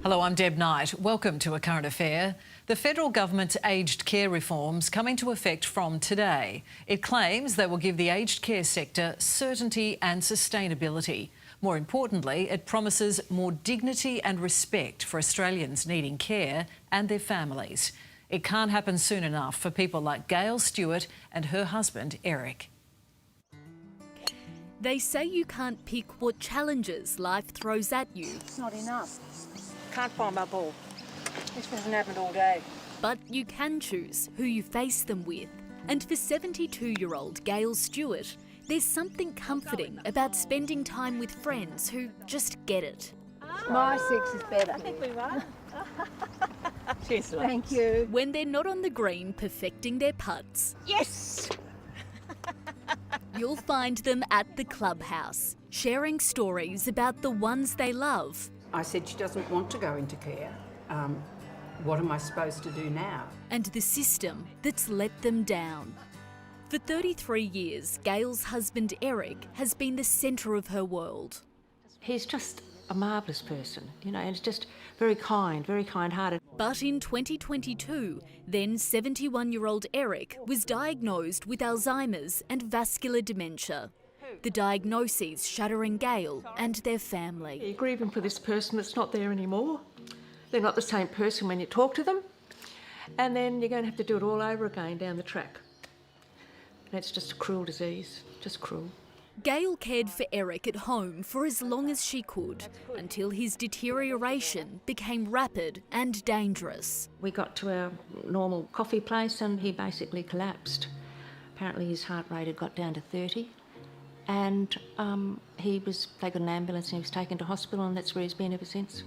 Hello, I'm Deb Knight. Welcome to A Current Affair. The federal government's aged care reforms come into effect from today. It claims they will give the aged care sector certainty and sustainability. More importantly, it promises more dignity and respect for Australians needing care and their families. It can't happen soon enough for people like Gail Stewart and her husband, Eric. They say you can't pick what challenges life throws at you. It's not enough. Can't find my ball. This hasn't happened all day. But you can choose who you face them with. And for 72-year-old Gail Stewart, there's something comforting about spending time with friends who just get it. My six is better. I think we won. Cheers, thank you. When they're not on the green perfecting their putts, Yes! you'll find them at the clubhouse, sharing stories about the ones they love. I said she doesn't want to go into care. What am I supposed to do now? And the system that's let them down. For 33 years, Gail's husband Eric has been the centre of her world. He's just a marvellous person, you know, and he's just very kind-hearted. But in 2022, then 71-year-old Eric was diagnosed with Alzheimer's and vascular dementia. The diagnoses shuddering Gail and their family. You're grieving for this person that's not there anymore. They're not the same person when you talk to them. And then you're going to have to do it all over again down the track. And it's just a cruel disease, just cruel. Gail cared for Eric at home for as long as she could, until his deterioration became rapid and dangerous. We got to our normal coffee place and he basically collapsed. Apparently his heart rate had got down to 30. And they got an ambulance and he was taken to hospital, and that's where he's been ever since.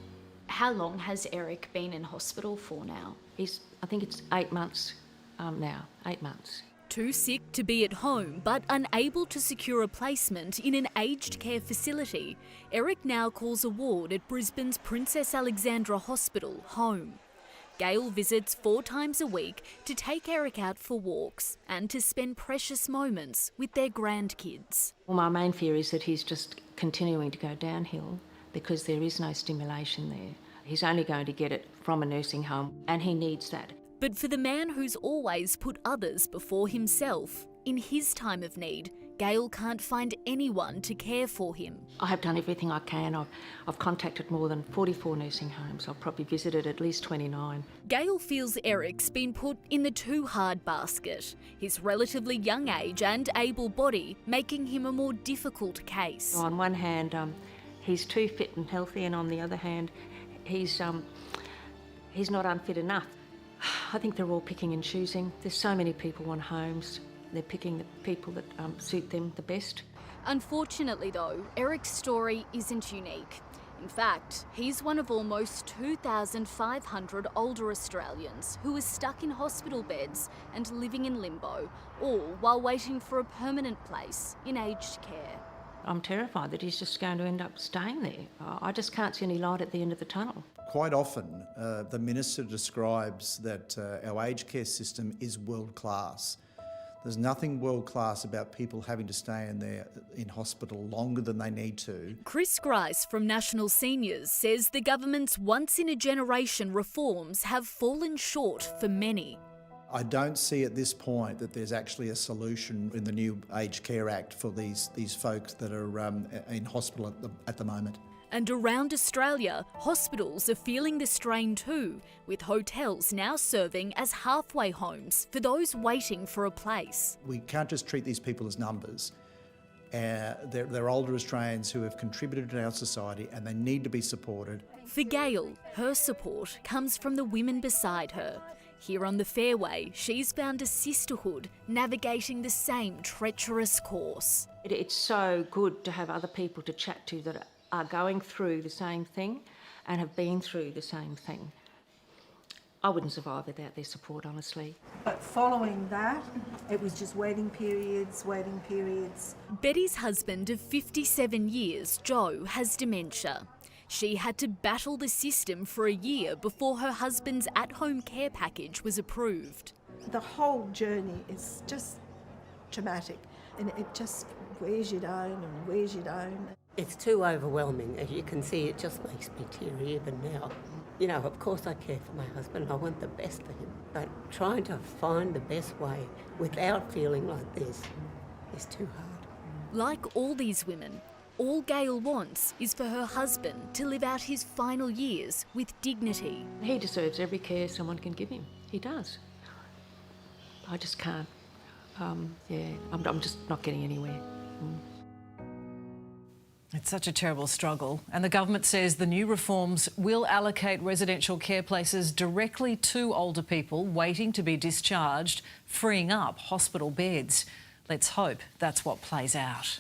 How long has Eric been in hospital for now? I think it's 8 months now, 8 months. Too sick to be at home but unable to secure a placement in an aged care facility, Eric now calls a ward at Brisbane's Princess Alexandra Hospital home. Gail visits 4 times a week to take Eric out for walks and to spend precious moments with their grandkids. Well, my main fear is that he's just continuing to go downhill because there is no stimulation there. He's only going to get it from a nursing home, and he needs that. But for the man who's always put others before himself, in his time of need, Gail can't find anyone to care for him. I have done everything I can. I've contacted more than 44 nursing homes. I've probably visited at least 29. Gail feels Eric's been put in the too hard basket, his relatively young age and able body making him a more difficult case. On one hand, he's too fit and healthy, and on the other hand, he's not unfit enough. I think they're all picking and choosing. There's so many people want homes. They're picking the people that suit them the best. Unfortunately though, Eric's story isn't unique. In fact, he's one of almost 2,500 older Australians who are stuck in hospital beds and living in limbo, all while waiting for a permanent place in aged care. I'm terrified that he's just going to end up staying there. I just can't see any light at the end of the tunnel. Quite often, the Minister describes that our aged care system is world class. There's nothing world class about people having to stay in hospital longer than they need to. Chris Grice from National Seniors says the government's once-in-a-generation reforms have fallen short for many. I don't see at this point that there's actually a solution in the new Aged Care Act for these folks that are in hospital at the moment. And around Australia, hospitals are feeling the strain too, with hotels now serving as halfway homes for those waiting for a place. We can't just treat these people as numbers. They're older Australians who have contributed to our society, and they need to be supported. For Gail, her support comes from the women beside her. Here on the fairway, she's found a sisterhood navigating the same treacherous course. It's so good to have other people to chat to that are going through the same thing and have been through the same thing. I wouldn't survive without their support, honestly. But following that, it was just waiting periods. Betty's husband of 57 years, Joe, has dementia. She had to battle the system for a year before her husband's at-home care package was approved. The whole journey is just traumatic, and it just wears you down. It's too overwhelming. As you can see, it just makes me teary even now. You know, of course I care for my husband, I want the best for him, but trying to find the best way without feeling like this is too hard. Like all these women, all Gail wants is for her husband to live out his final years with dignity. He deserves every care someone can give him. He does. I just can't. I'm just not getting anywhere. It's such a terrible struggle, and the government says the new reforms will allocate residential care places directly to older people waiting to be discharged, freeing up hospital beds. Let's hope that's what plays out.